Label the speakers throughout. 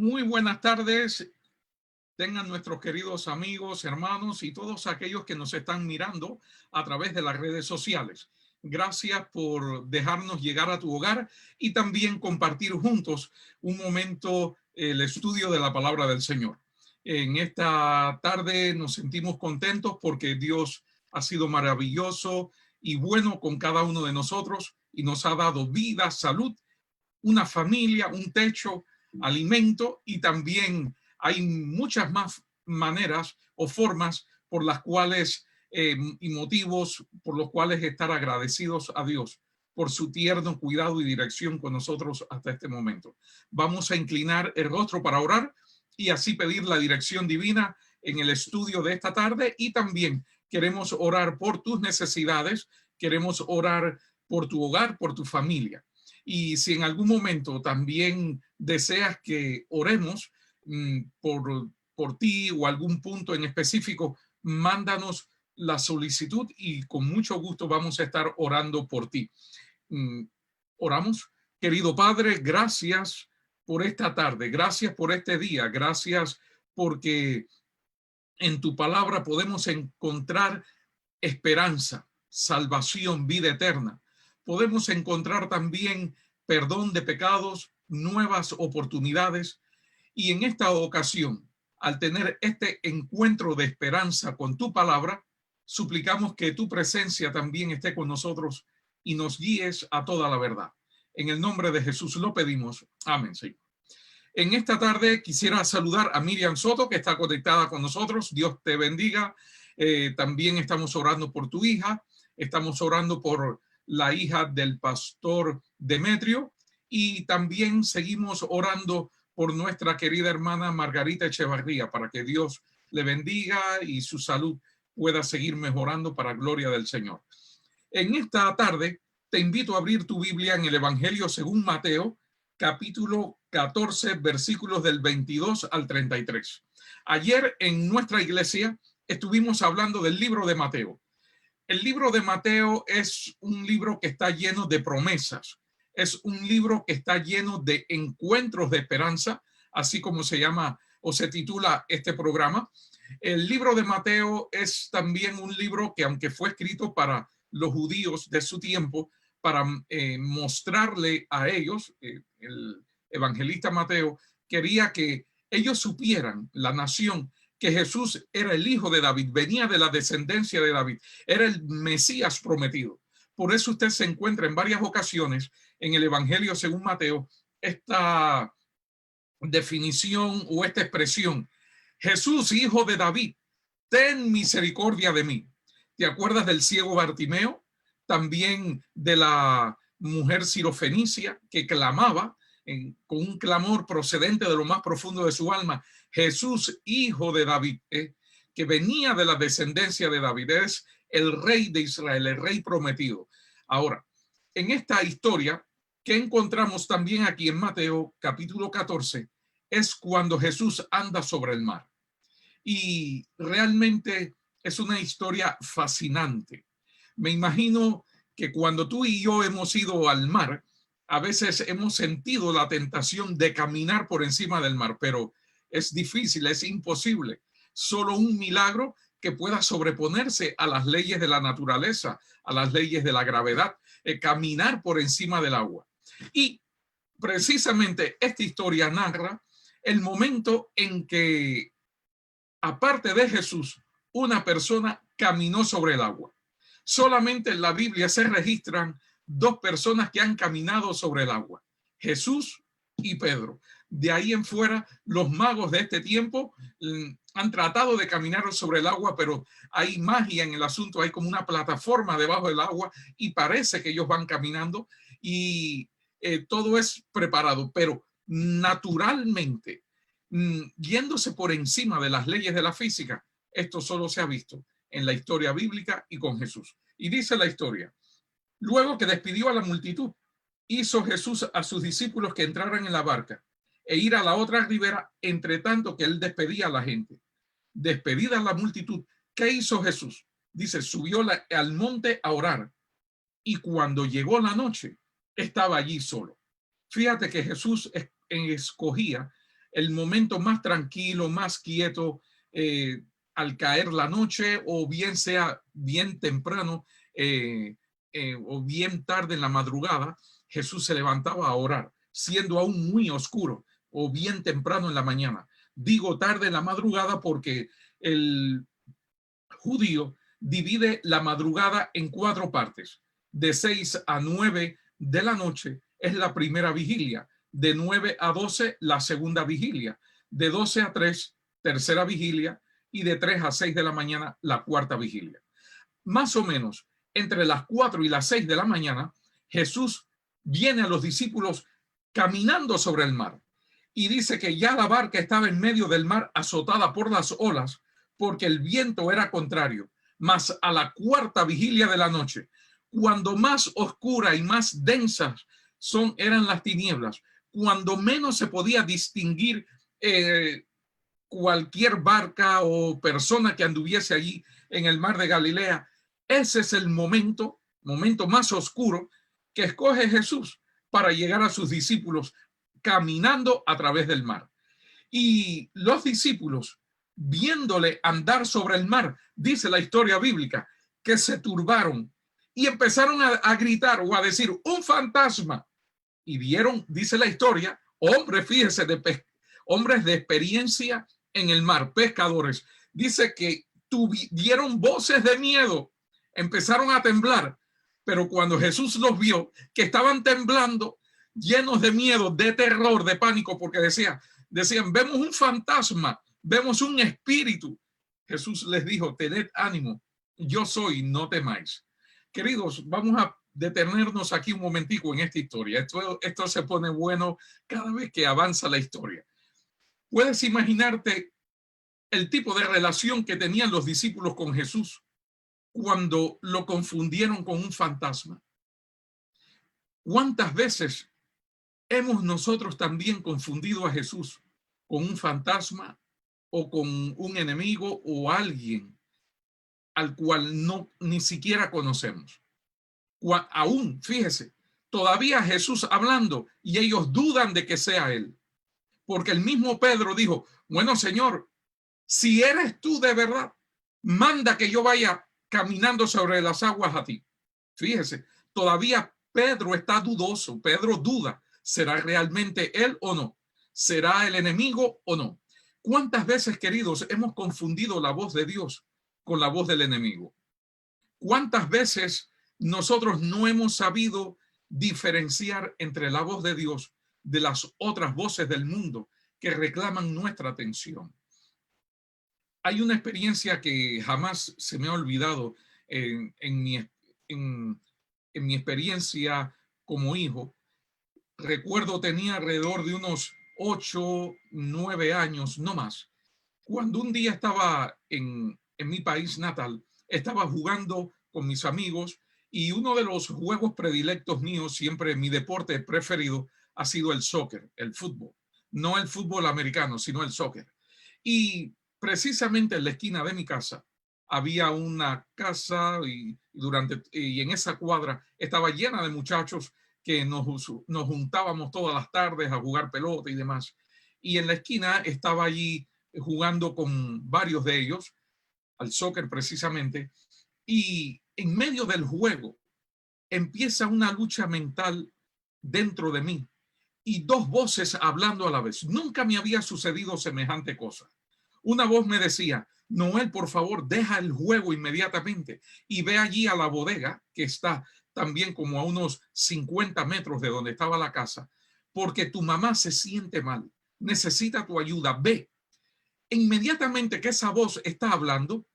Speaker 1: Muy buenas tardes, tengan nuestros queridos amigos, hermanos y todos aquellos que nos están mirando a través de las redes sociales. Gracias por dejarnos llegar a tu hogar y también compartir juntos un momento el estudio de la palabra del Señor. En esta tarde nos sentimos contentos porque Dios ha sido maravilloso y bueno con cada uno de nosotros y nos ha dado vida, salud, una familia, un techo, alimento, y también hay muchas más maneras o formas por las cuales y motivos por los cuales estar agradecidos a Dios por su tierno cuidado y dirección con nosotros hasta este momento. Vamos a inclinar el rostro para orar y así pedir la dirección divina en el estudio de esta tarde, y también queremos orar por tus necesidades, queremos orar por tu hogar, por tu familia. Y si en algún momento también deseas que oremos por ti o algún punto en específico, mándanos la solicitud y con mucho gusto vamos a estar orando por ti. Oramos. Querido Padre, gracias por esta tarde, gracias por este día, gracias porque en tu palabra podemos encontrar esperanza, salvación, vida eterna. Podemos encontrar también perdón de pecados, nuevas oportunidades. Y en esta ocasión, al tener este encuentro de esperanza con tu palabra, suplicamos que tu presencia también esté con nosotros y nos guíes a toda la verdad. En el nombre de Jesús lo pedimos. Amén, Señor. En esta tarde quisiera saludar a Miriam Soto, que está conectada con nosotros. Dios te bendiga. También estamos orando por tu hija. Estamos orando por la hija del pastor Demetrio. Y también seguimos orando por nuestra querida hermana Margarita Echevarría, para que Dios le bendiga y su salud pueda seguir mejorando para gloria del Señor. En esta tarde te invito a abrir tu Biblia en el Evangelio según Mateo, capítulo 14, versículos del 22 al 33. Ayer en nuestra iglesia estuvimos hablando del libro de Mateo. El libro de Mateo es un libro que está lleno de promesas. Es un libro que está lleno de encuentros de esperanza, así como se llama o se titula este programa. El libro de Mateo es también un libro que, aunque fue escrito para los judíos de su tiempo, para mostrarle a ellos, el evangelista Mateo quería que ellos supieran, la nación, que Jesús era el hijo de David, venía de la descendencia de David, era el Mesías prometido. Por eso usted se encuentra en varias ocasiones en el Evangelio según Mateo esta definición o esta expresión: Jesús, hijo de David, ten misericordia de mí. ¿Te acuerdas del ciego Bartimeo? También de la mujer sirofenicia que clamaba con un clamor procedente de lo más profundo de su alma: Jesús, hijo de David, que venía de la descendencia de David, es el rey de Israel, el rey prometido. Ahora, en esta historia que encontramos también aquí en Mateo capítulo 14, es cuando Jesús anda sobre el mar. Y realmente es una historia fascinante. Me imagino que cuando tú y yo hemos ido al mar, a veces hemos sentido la tentación de caminar por encima del mar, pero es difícil, es imposible. Solo un milagro que pueda sobreponerse a las leyes de la naturaleza, a las leyes de la gravedad, caminar por encima del agua. Y precisamente esta historia narra el momento en que, aparte de Jesús, una persona caminó sobre el agua. Solamente en la Biblia se registran dos personas que han caminado sobre el agua: Jesús y Pedro. De ahí en fuera, los magos de este tiempo han tratado de caminar sobre el agua, pero hay magia en el asunto, hay como una plataforma debajo del agua y parece que ellos van caminando y todo es preparado, pero naturalmente, yéndose por encima de las leyes de la física, esto solo se ha visto en la historia bíblica y con Jesús. Y dice la historia: luego que despidió a la multitud, hizo Jesús a sus discípulos que entraran en la barca e ir a la otra ribera, entre tanto que él despedía a la gente. Despedida la multitud, ¿qué hizo Jesús? Dice, subió al monte a orar, y cuando llegó la noche, estaba allí solo. Fíjate que Jesús escogía el momento más tranquilo, más quieto, al caer la noche, o bien sea bien temprano o bien tarde en la madrugada, Jesús se levantaba a orar, siendo aún muy oscuro, o bien temprano en la mañana. Digo tarde en la madrugada porque el judío divide la madrugada en 4 partes. De 6 a 9 de la noche es la primera vigilia, de 9 a 12 la segunda vigilia, de 12 a 3 tercera vigilia, y de 3 a 6 de la mañana la cuarta vigilia. Más o menos entre las 4 y las 6 de la mañana, Jesús viene a los discípulos caminando sobre el mar, y dice que ya la barca estaba en medio del mar, azotada por las olas, porque el viento era contrario. Mas a la cuarta vigilia de la noche, cuando más oscura y más densas eran las tinieblas, cuando menos se podía distinguir cualquier barca o persona que anduviese allí en el mar de Galilea, ese es el momento más oscuro que escoge Jesús para llegar a sus discípulos caminando a través del mar. Y los discípulos, viéndole andar sobre el mar, dice la historia bíblica, que se turbaron y empezaron a gritar o a decir: un fantasma. Y vieron, dice la historia, hombres, fíjese, hombres de experiencia en el mar, pescadores. Dice que tuvieron voces de miedo, empezaron a temblar, pero cuando Jesús los vio que estaban temblando, llenos de miedo, de terror, de pánico, porque decían, vemos un fantasma, vemos un espíritu. Jesús les dijo: tened ánimo, yo soy, no temáis. Queridos, vamos a detenernos aquí un momentico en esta historia. Esto se pone bueno cada vez que avanza la historia. ¿Puedes imaginarte el tipo de relación que tenían los discípulos con Jesús cuando lo confundieron con un fantasma? ¿Cuántas veces hemos nosotros también confundido a Jesús con un fantasma o con un enemigo o alguien al cual ni siquiera conocemos? Aún, fíjese, todavía Jesús hablando y ellos dudan de que sea él. Porque el mismo Pedro dijo: bueno, Señor, si eres tú de verdad, manda que yo vaya caminando sobre las aguas a ti. Fíjese, todavía Pedro está dudoso. Pedro duda, ¿será realmente él o no? ¿Será el enemigo o no? ¿Cuántas veces, queridos, hemos confundido la voz de Dios con la voz del enemigo? ¿Cuántas veces nosotros no hemos sabido diferenciar entre la voz de Dios de las otras voces del mundo que reclaman nuestra atención? Hay una experiencia que jamás se me ha olvidado en mi experiencia como hijo. Recuerdo, tenía alrededor de unos 8, 9 años, no más, cuando un día estaba en mi país natal, estaba jugando con mis amigos, y uno de los juegos predilectos míos, siempre mi deporte preferido, ha sido el soccer, el fútbol. No el fútbol americano, sino el soccer. Y precisamente en la esquina de mi casa había una casa, y en esa cuadra estaba llena de muchachos que nos juntábamos todas las tardes a jugar pelota y demás. Y en la esquina estaba allí jugando con varios de ellos, al soccer precisamente, y en medio del juego empieza una lucha mental dentro de mí, y 2 voces hablando a la vez. Nunca me había sucedido semejante cosa. Una voz me decía: Noel, por favor, deja el juego inmediatamente y ve allí a la bodega, que está también como a unos 50 metros de donde estaba la casa, porque tu mamá se siente mal, necesita tu ayuda, ve. Inmediatamente que esa voz está hablando,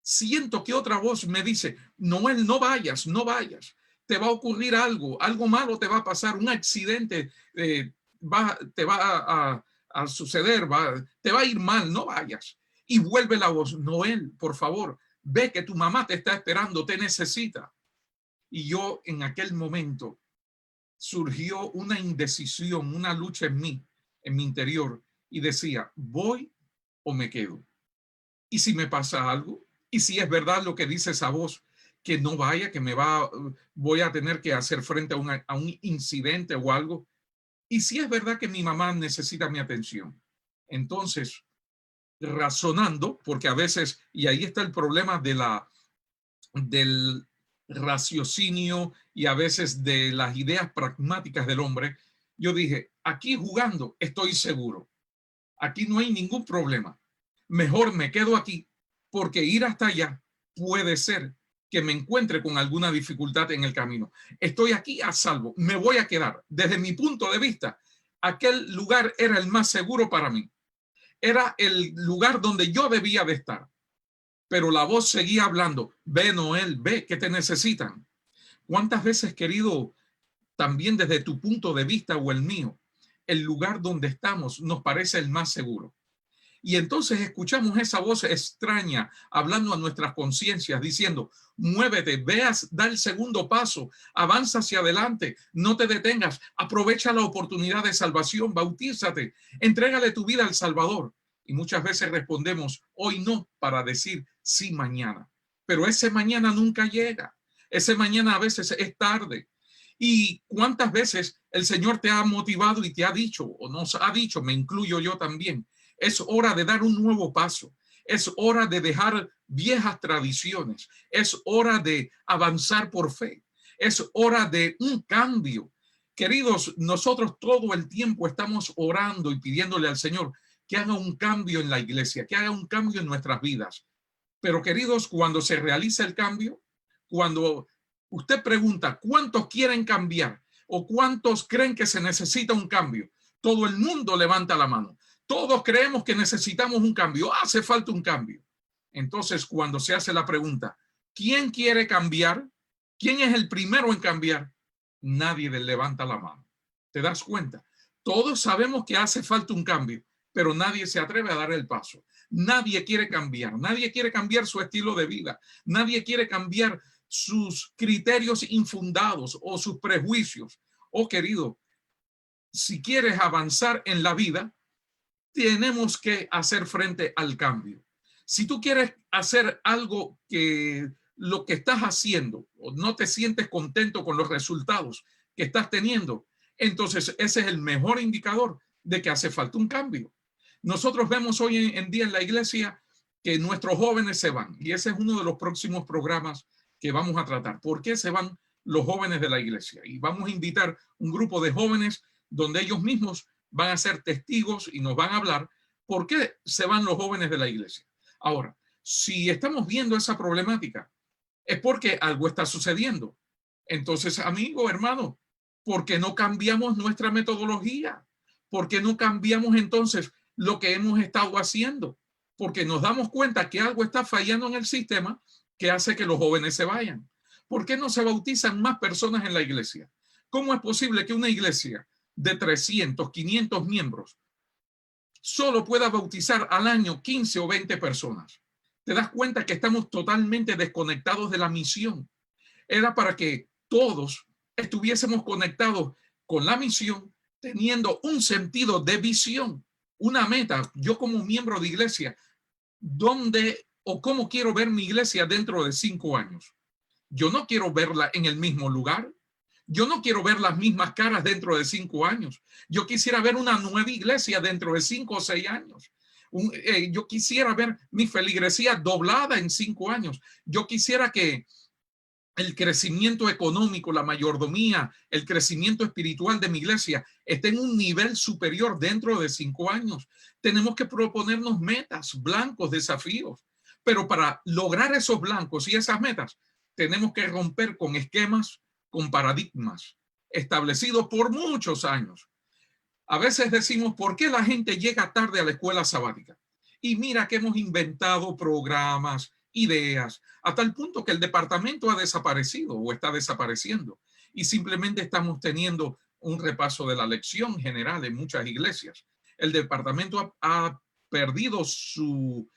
Speaker 1: siento que otra voz me dice: Noel, no vayas, no vayas, te va a ocurrir algo malo te va a pasar, un accidente te va a suceder, te va a ir mal, no vayas. Y vuelve la voz: Noel, por favor, ve que tu mamá te está esperando, te necesita. Y yo, en aquel momento, surgió una indecisión, una lucha en mí, en mi interior, y decía: ¿voy o me quedo? ¿Y si me pasa algo? ¿Y si es verdad lo que dice esa voz, que no vaya, que voy a tener que hacer frente a un incidente o algo? Y si es verdad que mi mamá necesita mi atención, entonces, razonando, porque a veces, y ahí está el problema del raciocinio y a veces de las ideas pragmáticas del hombre, yo dije, aquí jugando estoy seguro, aquí no hay ningún problema, mejor me quedo aquí, porque ir hasta allá puede ser que me encuentre con alguna dificultad en el camino. Estoy aquí a salvo, me voy a quedar. Desde mi punto de vista, aquel lugar era el más seguro para mí, era el lugar donde yo debía de estar. Pero la voz seguía hablando, ve Noel, ve que te necesitan. ¿Cuántas veces, querido, también desde tu punto de vista o el mío, el lugar donde estamos nos parece el más seguro? Y entonces escuchamos esa voz extraña hablando a nuestras conciencias diciendo, muévete, veas, da el segundo paso, avanza hacia adelante, no te detengas, aprovecha la oportunidad de salvación, bautízate, entrégale tu vida al Salvador. Y muchas veces respondemos, hoy no, para decir sí mañana. Pero ese mañana nunca llega. Ese mañana a veces es tarde. ¿Y cuántas veces el Señor te ha motivado y te ha dicho, o nos ha dicho, me incluyo yo también, es hora de dar un nuevo paso. Es hora de dejar viejas tradiciones. Es hora de avanzar por fe. Es hora de un cambio. Queridos, nosotros todo el tiempo estamos orando y pidiéndole al Señor que haga un cambio en la iglesia, que haga un cambio en nuestras vidas. Pero queridos, cuando se realiza el cambio, cuando usted pregunta cuántos quieren cambiar o cuántos creen que se necesita un cambio, todo el mundo levanta la mano. Todos creemos que necesitamos un cambio, hace falta un cambio. Entonces, cuando se hace la pregunta, ¿quién quiere cambiar? ¿Quién es el primero en cambiar? Nadie levanta la mano. ¿Te das cuenta? Todos sabemos que hace falta un cambio, pero nadie se atreve a dar el paso. Nadie quiere cambiar su estilo de vida, nadie quiere cambiar sus criterios infundados o sus prejuicios. Oh, querido, si quieres avanzar en la vida, tenemos que hacer frente al cambio. Si tú quieres hacer algo que lo que estás haciendo o no te sientes contento con los resultados que estás teniendo, entonces ese es el mejor indicador de que hace falta un cambio. Nosotros vemos hoy en día en la iglesia que nuestros jóvenes se van y ese es uno de los próximos programas que vamos a tratar. ¿Por qué se van los jóvenes de la iglesia? Y vamos a invitar un grupo de jóvenes donde ellos mismos van a ser testigos y nos van a hablar por qué se van los jóvenes de la iglesia. Ahora, si estamos viendo esa problemática, es porque algo está sucediendo. Entonces, amigo, hermano, ¿por qué no cambiamos nuestra metodología? ¿Por qué no cambiamos entonces lo que hemos estado haciendo? Porque nos damos cuenta que algo está fallando en el sistema que hace que los jóvenes se vayan. ¿Por qué no se bautizan más personas en la iglesia? ¿Cómo es posible que una iglesia de 300, 500 miembros solo pueda bautizar al año 15 o 20 personas? Te das cuenta que estamos totalmente desconectados de la misión. Era para que todos estuviésemos conectados con la misión, teniendo un sentido de visión, una meta. Yo como miembro de iglesia, ¿dónde o cómo quiero ver mi iglesia dentro de 5 años? Yo no quiero verla en el mismo lugar. Yo no quiero ver las mismas caras dentro de 5 años. Yo quisiera ver una nueva iglesia dentro de 5 o 6 años. Yo quisiera ver mi feligresía doblada en 5 años. Yo quisiera que el crecimiento económico, la mayordomía, el crecimiento espiritual de mi iglesia esté en un nivel superior dentro de 5 años. Tenemos que proponernos metas, blancos, desafíos. Pero para lograr esos blancos y esas metas, tenemos que romper con esquemas, con paradigmas establecidos por muchos años. A veces decimos, ¿por qué la gente llega tarde a la escuela sabática? Y mira que hemos inventado programas, ideas, a tal punto que el departamento ha desaparecido o está desapareciendo. Y simplemente estamos teniendo un repaso de la lección general en muchas iglesias. El departamento ha perdido su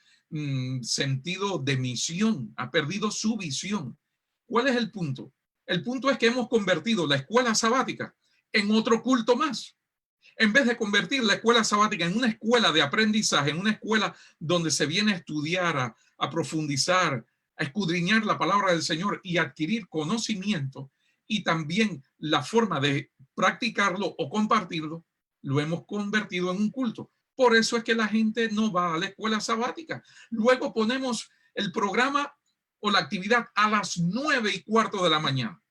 Speaker 1: sentido de misión, ha perdido su visión. ¿Cuál es el punto? El punto es que hemos convertido la escuela sabática en otro culto más. En vez de convertir la escuela sabática en una escuela de aprendizaje, en una escuela donde se viene a estudiar, a profundizar, a escudriñar la palabra del Señor y adquirir conocimiento, y también la forma de practicarlo o compartirlo, lo hemos convertido en un culto. Por eso es que la gente no va a la escuela sabática. Luego ponemos el programa o la actividad a las 9:15 de la mañana,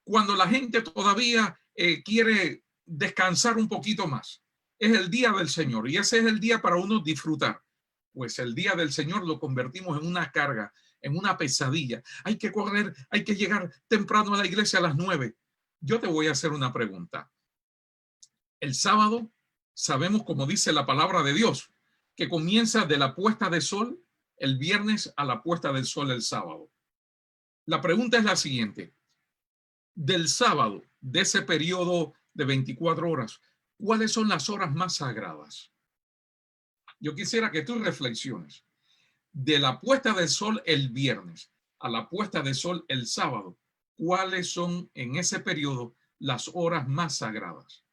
Speaker 1: cuando la gente todavía quiere descansar un poquito más. Es el día del Señor y ese es el día para uno disfrutar. Pues el día del Señor lo convertimos en una carga, en una pesadilla. Hay que correr, hay que llegar temprano a la iglesia a las 9. Yo te voy a hacer una pregunta. El sábado, sabemos, como dice la palabra de Dios, que comienza de la puesta de sol el viernes a la puesta del sol el sábado. La pregunta es la siguiente. Del sábado, de ese periodo de 24 horas, ¿cuáles son las horas más sagradas? Yo quisiera que tú reflexiones. De la puesta del sol el viernes a la puesta del sol el sábado, ¿cuáles son en ese periodo las horas más sagradas?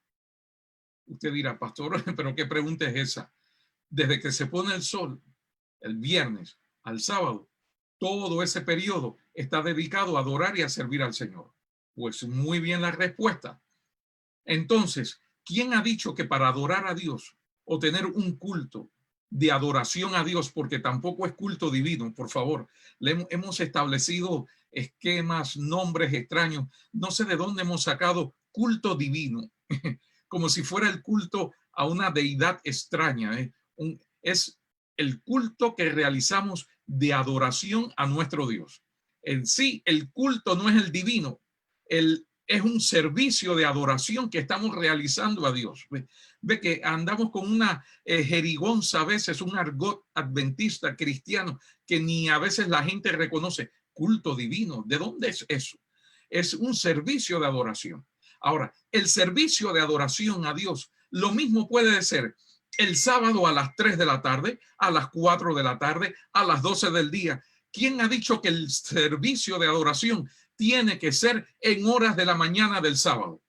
Speaker 1: Usted dirá, pastor, pero ¿qué pregunta es esa? Desde que se pone el sol el viernes al sábado, todo ese periodo está dedicado a adorar y a servir al Señor. Pues muy bien la respuesta. Entonces, ¿quién ha dicho que para adorar a Dios o tener un culto de adoración a Dios, porque tampoco es culto divino, por favor, hemos establecido esquemas, nombres extraños, no sé de dónde hemos sacado culto divino, como si fuera el culto a una deidad extraña, es el culto que realizamos de adoración a nuestro Dios. En sí, el culto no es el divino, es un servicio de adoración que estamos realizando a Dios. Ve que andamos con una jerigonza a veces, un argot adventista cristiano que ni a veces la gente reconoce. Culto divino, ¿de dónde es eso? Es un servicio de adoración. Ahora, el servicio de adoración a Dios, lo mismo puede ser el sábado a las 3 de la tarde, a las 4 de la tarde, a las 12 del día. ¿Quién ha dicho que el servicio de adoración tiene que ser en horas de la mañana del sábado?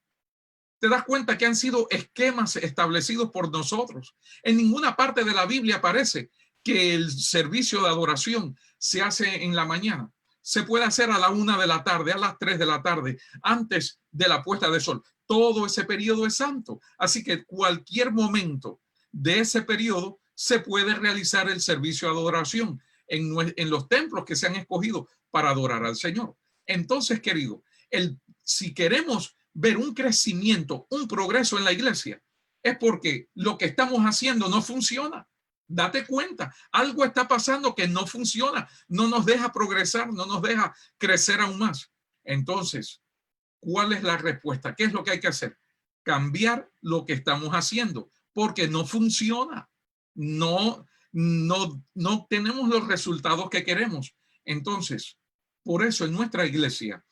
Speaker 1: Te das cuenta que han sido esquemas establecidos por nosotros. En ninguna parte de la Biblia aparece que el servicio de adoración se hace en la mañana. Se puede hacer a la 1 de la tarde, a las 3 de la tarde, antes de la puesta de sol. Todo ese periodo es santo. Así que cualquier momento de ese periodo se puede realizar el servicio de adoración en los templos que se han escogido para adorar al Señor. Entonces, querido, si queremos ver un crecimiento, un progreso en la iglesia, es porque lo que estamos haciendo no funciona. Date cuenta, algo está pasando que no funciona, no nos deja progresar, no nos deja crecer aún más. Entonces, ¿cuál es la respuesta? ¿Qué es lo que hay que hacer? Cambiar lo que estamos haciendo, porque no funciona. No tenemos los resultados que queremos. Entonces, por eso en nuestra iglesia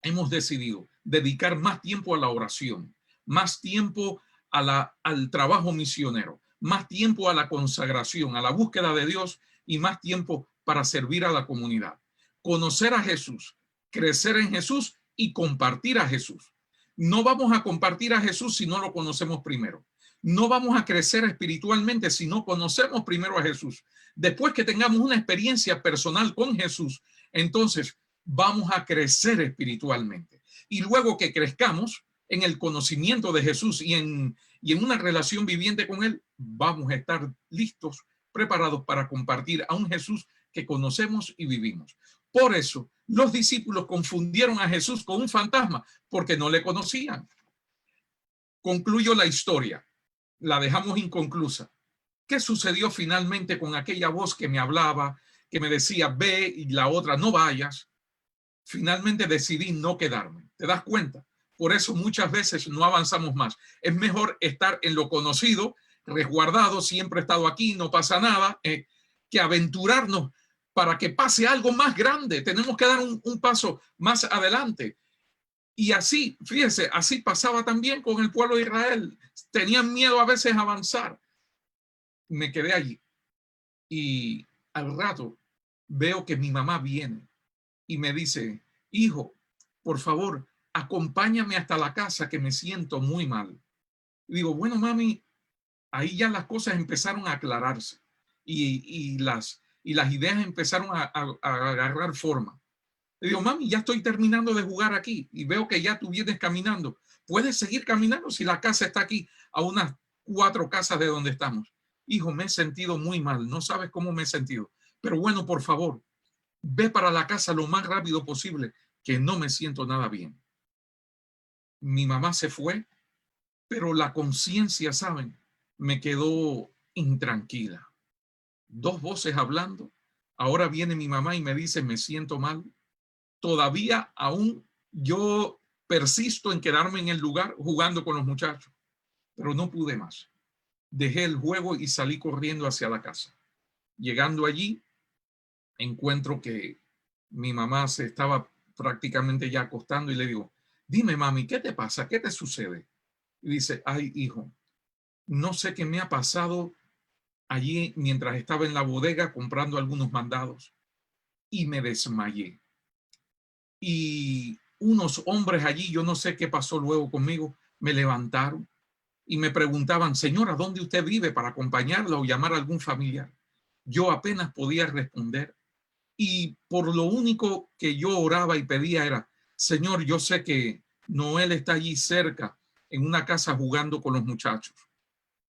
Speaker 1: hemos decidido dedicar más tiempo a la oración, más tiempo al trabajo misionero, más tiempo a la consagración, a la búsqueda de Dios y más tiempo para servir a la comunidad. Conocer a Jesús, crecer en Jesús y compartir a Jesús. No vamos a compartir a Jesús si no lo conocemos primero. No vamos a crecer espiritualmente si no conocemos primero a Jesús. Después que tengamos una experiencia personal con Jesús, entonces vamos a crecer espiritualmente. Y luego que crezcamos en el conocimiento de Jesús y en una relación viviente con Él, vamos a estar listos, preparados para compartir a un Jesús que conocemos y vivimos. Por eso, los discípulos confundieron a Jesús con un fantasma, porque no le conocían. Concluyo la historia, la dejamos inconclusa. ¿Qué sucedió finalmente con aquella voz que me hablaba, que me decía, ve, y la otra, no vayas? Finalmente decidí no quedarme. ¿Te das cuenta? Por eso muchas veces no avanzamos más. Es mejor estar en lo conocido, resguardado, siempre he estado aquí, no pasa nada, que aventurarnos para que pase algo más grande. Tenemos que dar un paso más adelante. Y así, fíjese, así pasaba también con el pueblo de Israel. Tenían miedo a veces a avanzar. Me quedé allí y al rato veo que mi mamá viene y me dice, hijo, por favor, acompáñame hasta la casa que me siento muy mal. Y digo, bueno, mami, ahí ya las cosas empezaron a aclararse y las ideas empezaron a agarrar forma. Le digo, mami, ya estoy terminando de jugar aquí y veo que ya tú vienes caminando. Puedes seguir caminando si la casa está aquí a unas 4 casas de donde estamos. Hijo, me he sentido muy mal. No sabes cómo me he sentido. Pero bueno, por favor, ve para la casa lo más rápido posible, que no me siento nada bien. Mi mamá se fue, pero la conciencia, ¿saben? Me quedó intranquila. 2 voces hablando. Ahora viene mi mamá y me dice, me siento mal. Todavía aún yo persisto en quedarme en el lugar jugando con los muchachos, pero no pude más. Dejé el juego y salí corriendo hacia la casa. Llegando allí, encuentro que mi mamá se estaba prácticamente ya acostando y le digo, dime, mami, ¿qué te pasa? ¿Qué te sucede? Y dice, ay, hijo, no sé qué me ha pasado allí mientras estaba en la bodega comprando algunos mandados y me desmayé. Y unos hombres allí, yo no sé qué pasó luego conmigo, me levantaron y me preguntaban, señora, ¿dónde usted vive para acompañarla o llamar a algún familiar? Yo apenas podía responder y por lo único que yo oraba y pedía era, Señor, yo sé que Noel está allí cerca en una casa jugando con los muchachos.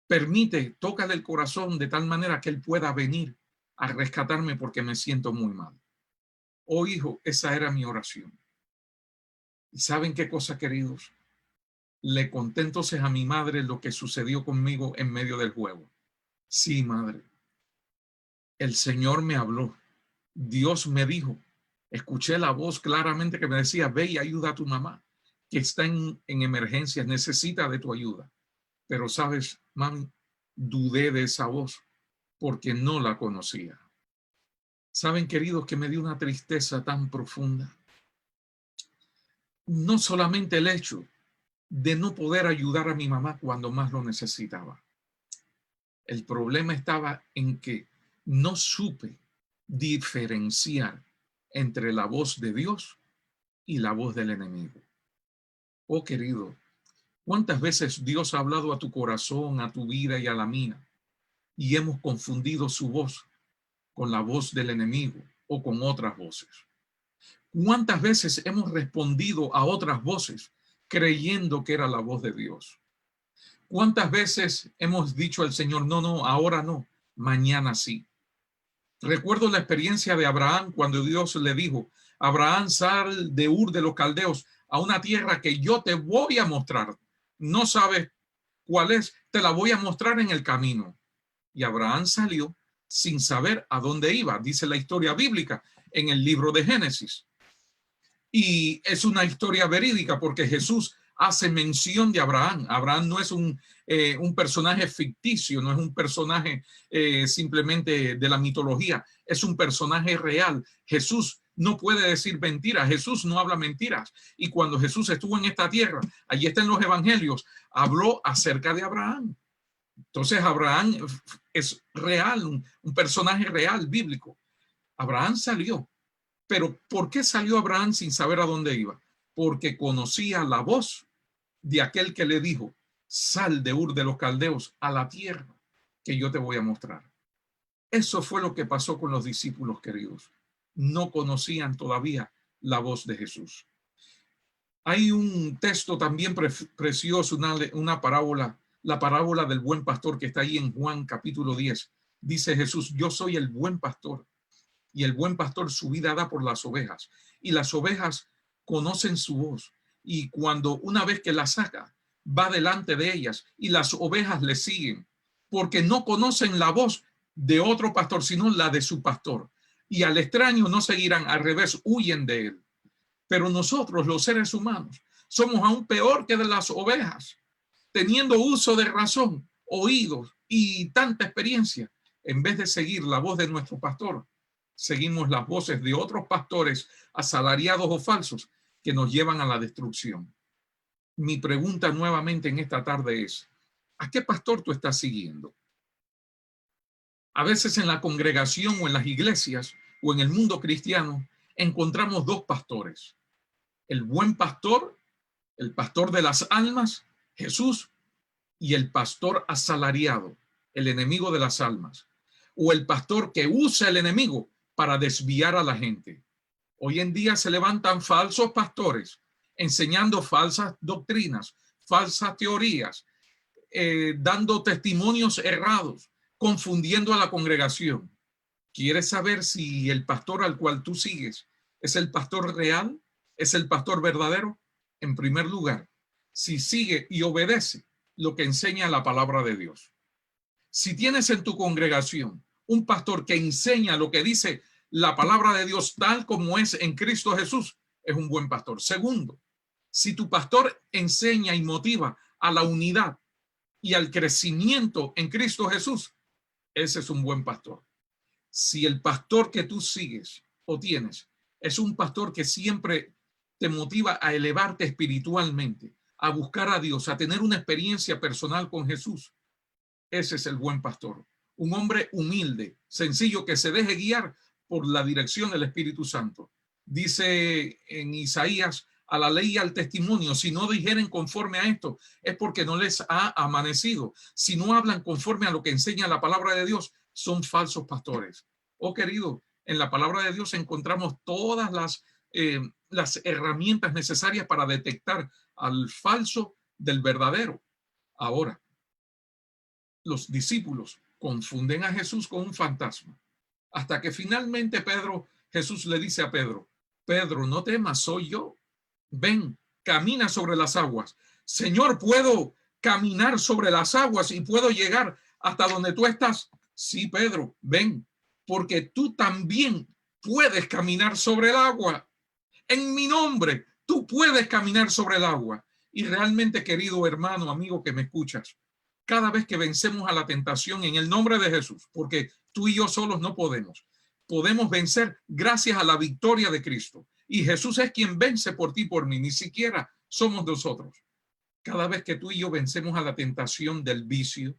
Speaker 1: Permite, tócale el corazón de tal manera que él pueda venir a rescatarme porque me siento muy mal. Oh, hijo, esa era mi oración. ¿Y saben qué cosa, queridos? Le conté entonces a mi madre lo que sucedió conmigo en medio del juego. Sí, madre, el Señor me habló. Dios me dijo. Escuché la voz claramente que me decía, ve y ayuda a tu mamá, que está en emergencias, necesita de tu ayuda. Pero sabes, mami, dudé de esa voz porque no la conocía. Saben, queridos, que me dio una tristeza tan profunda. No solamente el hecho de no poder ayudar a mi mamá cuando más lo necesitaba. El problema estaba en que no supe diferenciar entre la voz de Dios y la voz del enemigo. Oh, querido, ¿cuántas veces Dios ha hablado a tu corazón, a tu vida y a la mía? Y hemos confundido su voz con la voz del enemigo o con otras voces. ¿Cuántas veces hemos respondido a otras voces creyendo que era la voz de Dios? ¿Cuántas veces hemos dicho al Señor, no, no, ahora no, mañana sí? Recuerdo la experiencia de Abraham cuando Dios le dijo, Abraham, sal de Ur de los Caldeos a una tierra que yo te voy a mostrar. No sabes cuál es, te la voy a mostrar en el camino. Y Abraham salió sin saber a dónde iba, dice la historia bíblica en el libro de Génesis. Y es una historia verídica porque Jesús hace mención de Abraham. Abraham no es un personaje ficticio, no es un personaje simplemente de la mitología, es un personaje real. Jesús no puede decir mentiras, Jesús no habla mentiras. Y cuando Jesús estuvo en esta tierra, allí está en los evangelios, habló acerca de Abraham. Entonces Abraham es real, un personaje real, bíblico. Abraham salió. Pero ¿por qué salió Abraham sin saber a dónde iba? Porque conocía la voz de aquel que le dijo, sal de Ur de los Caldeos a la tierra que yo te voy a mostrar. Eso fue lo que pasó con los discípulos, queridos. No conocían todavía la voz de Jesús. Hay un texto también precioso, una parábola, la parábola del buen pastor que está ahí en Juan capítulo 10. Dice Jesús, yo soy el buen pastor. Y el buen pastor su vida da por las ovejas. Y las ovejas conocen su voz. Y cuando una vez que la saca, va delante de ellas y las ovejas le siguen, porque no conocen la voz de otro pastor, sino la de su pastor. Y al extraño no seguirán, al revés, huyen de él. Pero nosotros, los seres humanos, somos aún peor que de las ovejas, teniendo uso de razón, oídos y tanta experiencia. En vez de seguir la voz de nuestro pastor, seguimos las voces de otros pastores asalariados o falsos que nos llevan a la destrucción. Mi pregunta nuevamente en esta tarde es, ¿a qué pastor tú estás siguiendo? A veces en la congregación o en las iglesias o en el mundo cristiano encontramos 2 pastores. El buen pastor, el pastor de las almas, Jesús, y el pastor asalariado, el enemigo de las almas, o el pastor que usa el enemigo para desviar a la gente. Hoy en día se levantan falsos pastores enseñando falsas doctrinas, falsas teorías, dando testimonios errados, confundiendo a la congregación. ¿Quieres saber si el pastor al cual tú sigues es el pastor real? ¿Es el pastor verdadero? En primer lugar, si sigue y obedece lo que enseña la palabra de Dios. Si tienes en tu congregación un pastor que enseña lo que dice la palabra de Dios tal como es en Cristo Jesús, es un buen pastor. Segundo, si tu pastor enseña y motiva a la unidad y al crecimiento en Cristo Jesús, ese es un buen pastor. Si el pastor que tú sigues o tienes es un pastor que siempre te motiva a elevarte espiritualmente, a buscar a Dios, a tener una experiencia personal con Jesús, ese es el buen pastor. Un hombre humilde, sencillo, que se deje guiar por la dirección del Espíritu Santo. Dice en Isaías, a la ley y al testimonio, si no dijeren conforme a esto, es porque no les ha amanecido. Si no hablan conforme a lo que enseña la palabra de Dios, son falsos pastores. Oh, querido, en la palabra de Dios encontramos todas las herramientas necesarias para detectar al falso del verdadero. Ahora, los discípulos confunden a Jesús con un fantasma. Hasta que finalmente Jesús le dice a Pedro, Pedro, no temas, soy yo. Ven, camina sobre las aguas. Señor, ¿puedo caminar sobre las aguas y puedo llegar hasta donde tú estás? Sí, Pedro, ven, porque tú también puedes caminar sobre el agua. En mi nombre, tú puedes caminar sobre el agua. Y realmente, querido hermano, amigo que me escuchas, cada vez que vencemos a la tentación en el nombre de Jesús, porque tú y yo solos no podemos vencer gracias a la victoria de Cristo. Y Jesús es quien vence por ti y por mí, ni siquiera somos nosotros. Cada vez que tú y yo vencemos a la tentación del vicio,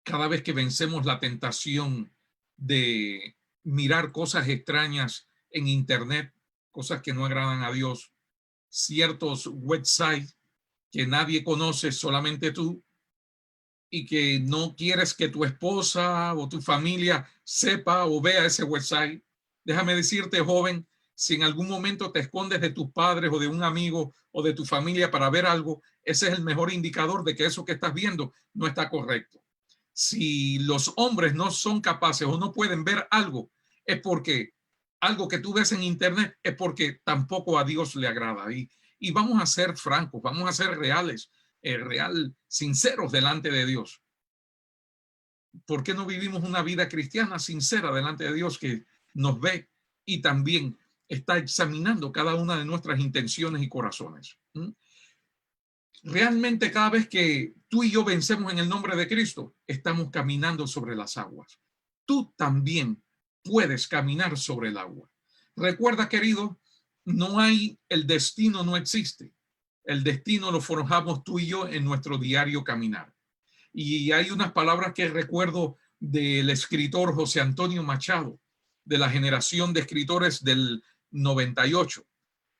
Speaker 1: cada vez que vencemos la tentación de mirar cosas extrañas en internet, cosas que no agradan a Dios, ciertos websites que nadie conoce, solamente tú, y que no quieres que tu esposa o tu familia sepa o vea ese website. Déjame decirte, joven, si en algún momento te escondes de tus padres o de un amigo o de tu familia para ver algo, ese es el mejor indicador de que eso que estás viendo no está correcto. Si los hombres no son capaces o no pueden ver algo, es porque algo que tú ves en internet es porque tampoco a Dios le agrada. Y vamos a ser francos, vamos a ser reales, sinceros delante de Dios. ¿Por qué no vivimos una vida cristiana sincera delante de Dios que nos ve y también está examinando cada una de nuestras intenciones y corazones? Realmente cada vez que tú y yo vencemos en el nombre de Cristo, estamos caminando sobre las aguas. Tú también puedes caminar sobre el agua. Recuerda, querido, el destino no existe. El destino lo forjamos tú y yo en nuestro diario caminar. Y hay unas palabras que recuerdo del escritor José Antonio Machado, de la generación de escritores del 98,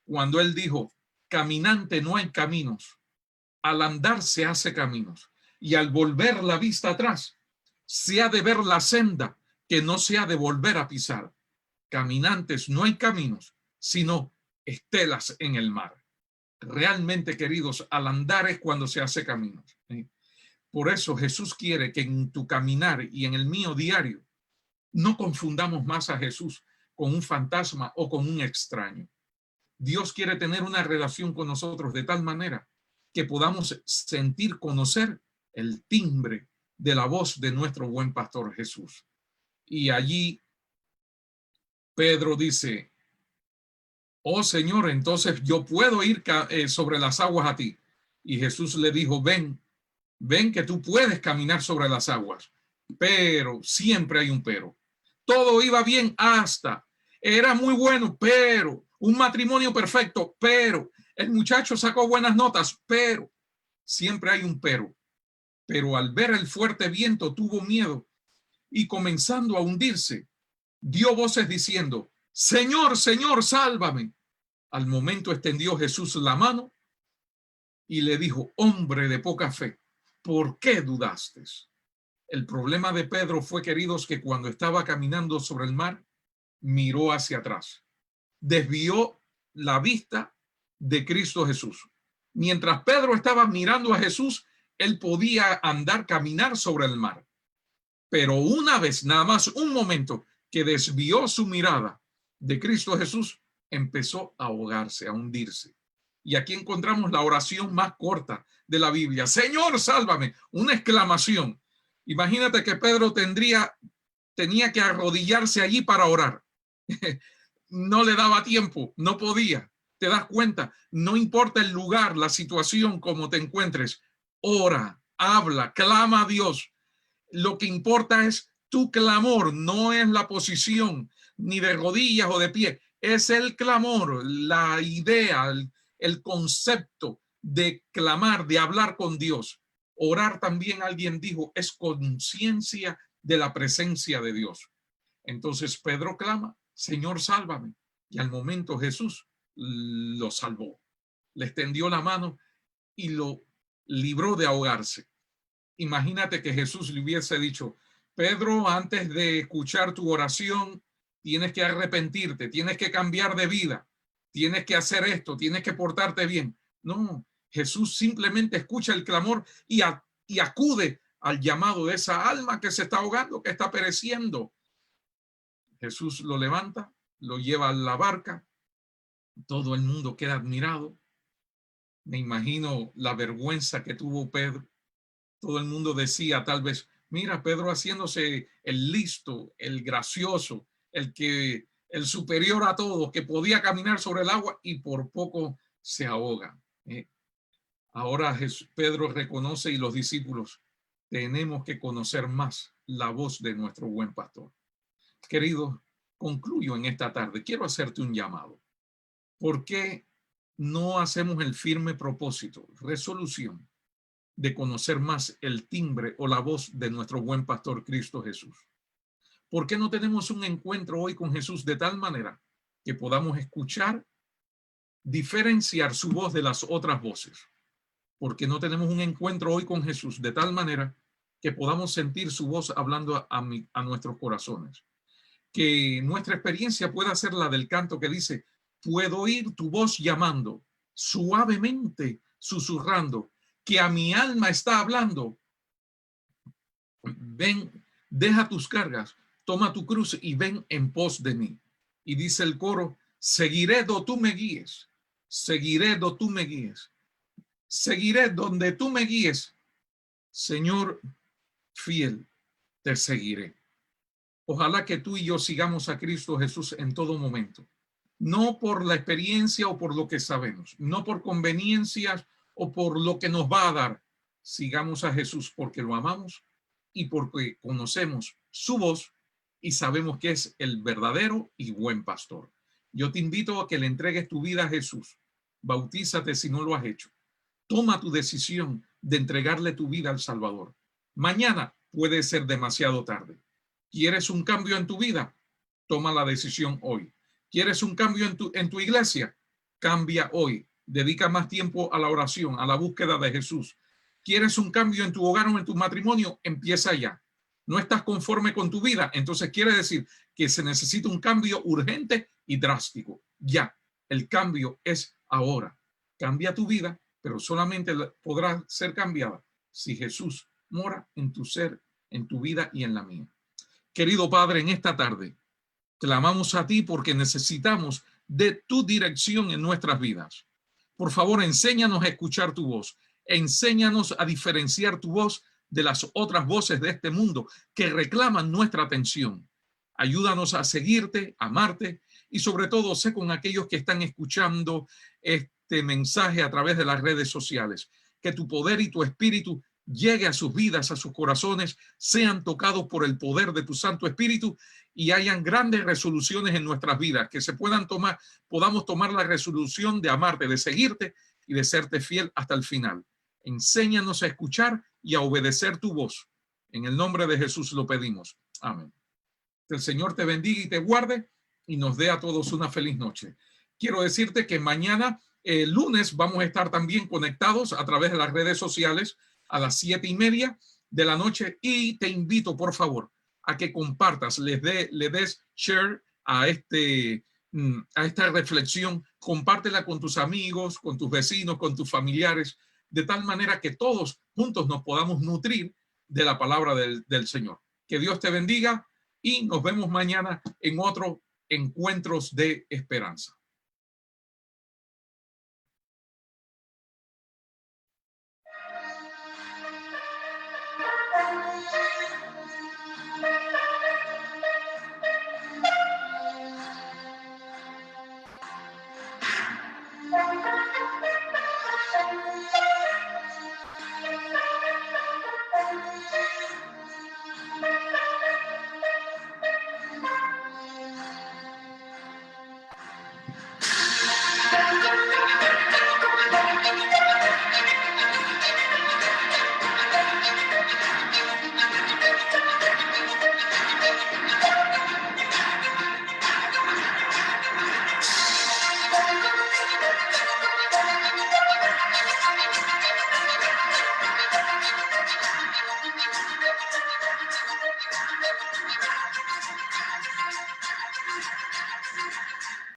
Speaker 1: cuando él dijo, caminante no hay caminos, al andar se hace caminos, y al volver la vista atrás, se ha de ver la senda que no se ha de volver a pisar. Caminantes no hay caminos, sino estelas en el mar. Realmente, queridos, al andar es cuando se hace caminos. Por eso Jesús quiere que en tu caminar y en el mío diario no confundamos más a Jesús con un fantasma o con un extraño. Dios quiere tener una relación con nosotros de tal manera que podamos sentir, conocer el timbre de la voz de nuestro buen pastor Jesús. Y allí Pedro dice, oh Señor, entonces yo puedo ir sobre las aguas a ti. Y Jesús le dijo, ven que tú puedes caminar sobre las aguas, pero siempre hay un pero. Todo iba bien era muy bueno, pero un matrimonio perfecto, pero el muchacho sacó buenas notas, pero siempre hay un pero. Pero al ver el fuerte viento tuvo miedo y comenzando a hundirse, dio voces diciendo, Señor, Señor, sálvame. Al momento extendió Jesús la mano y le dijo, hombre de poca fe, ¿por qué dudaste? El problema de Pedro fue, queridos, que cuando estaba caminando sobre el mar, miró hacia atrás. desvió la vista de Cristo Jesús. Mientras Pedro estaba mirando a Jesús, él podía andar, caminar sobre el mar. Pero una vez, nada más un momento, que desvió su mirada de Cristo Jesús, empezó a ahogarse, a hundirse. Y aquí encontramos la oración más corta de la Biblia. Señor, sálvame. Una exclamación. Imagínate que Pedro tenía que arrodillarse allí para orar. No le daba tiempo, no podía. ¿Te das cuenta? No importa el lugar, la situación, como te encuentres. Ora, habla, clama a Dios. Lo que importa es tu clamor, no es la posición ni de rodillas o de pie. Es el clamor, la idea, el concepto de clamar, de hablar con Dios. Orar también, alguien dijo, es conciencia de la presencia de Dios. Entonces Pedro clama, Señor, sálvame. Y al momento Jesús lo salvó. Le extendió la mano y lo libró de ahogarse. Imagínate que Jesús le hubiese dicho, Pedro, antes de escuchar tu oración, tienes que arrepentirte, tienes que cambiar de vida, tienes que hacer esto, tienes que portarte bien. No, Jesús simplemente escucha el clamor y acude al llamado de esa alma que se está ahogando, que está pereciendo. Jesús lo levanta, lo lleva a la barca, todo el mundo queda admirado. Me imagino la vergüenza que tuvo Pedro. Todo el mundo decía tal vez, mira, Pedro haciéndose el listo, el gracioso, el superior a todos, que podía caminar sobre el agua y por poco se ahoga. Ahora Pedro reconoce y los discípulos, tenemos que conocer más la voz de nuestro buen pastor. Querido, concluyo en esta tarde. Quiero hacerte un llamado. ¿Por qué no hacemos el firme propósito, resolución, de conocer más el timbre o la voz de nuestro buen pastor Cristo Jesús? ¿Por qué no tenemos un encuentro hoy con Jesús de tal manera que podamos escuchar, diferenciar su voz de las otras voces? ¿Por qué no tenemos un encuentro hoy con Jesús de tal manera que podamos sentir su voz hablando a nuestros corazones? Que nuestra experiencia pueda ser la del canto que dice, puedo oír tu voz llamando, suavemente susurrando, que a mi alma está hablando. Ven, deja tus cargas, toma tu cruz y ven en pos de mí. Y dice el coro, seguiré donde tú me guíes, seguiré donde tú me guíes, seguiré donde tú me guíes. Señor fiel, te seguiré. Ojalá que tú y yo sigamos a Cristo Jesús en todo momento. No por la experiencia o por lo que sabemos, no por conveniencias o por lo que nos va a dar. Sigamos a Jesús porque lo amamos y porque conocemos su voz y sabemos que es el verdadero y buen pastor. Yo te invito a que le entregues tu vida a Jesús. Bautízate si no lo has hecho. Toma tu decisión de entregarle tu vida al Salvador. Mañana puede ser demasiado tarde. ¿Quieres un cambio en tu vida? Toma la decisión hoy. ¿Quieres un cambio en tu iglesia? Cambia hoy. Dedica más tiempo a la oración, a la búsqueda de Jesús. ¿Quieres un cambio en tu hogar o en tu matrimonio? Empieza ya. ¿No estás conforme con tu vida? Entonces quiere decir que se necesita un cambio urgente y drástico. Ya. El cambio es ahora. Cambia tu vida, pero solamente podrá ser cambiada si Jesús mora en tu ser, en tu vida y en la mía. Querido Padre, en esta tarde clamamos a ti porque necesitamos de tu dirección en nuestras vidas. Por favor, enséñanos a escuchar tu voz. Enséñanos a diferenciar tu voz de las otras voces de este mundo que reclaman nuestra atención. Ayúdanos a seguirte, amarte y sobre todo sé con aquellos que están escuchando este mensaje a través de las redes sociales. Que tu poder y tu espíritu llegue a sus vidas, a sus corazones, sean tocados por el poder de tu Santo Espíritu y hayan grandes resoluciones en nuestras vidas, que podamos tomar la resolución de amarte, de seguirte y de serte fiel hasta el final. Enséñanos a escuchar y a obedecer tu voz. En el nombre de Jesús lo pedimos. Amén. Que el Señor te bendiga y te guarde y nos dé a todos una feliz noche. Quiero decirte que mañana, lunes, vamos a estar también conectados a través de las redes sociales a las 7:30 de la noche y te invito, por favor, a que compartas, le des share a este a esta reflexión, compártela con tus amigos, con tus vecinos, con tus familiares, de tal manera que todos juntos nos podamos nutrir de la palabra del Señor. Que Dios te bendiga y nos vemos mañana en otros encuentros de esperanza.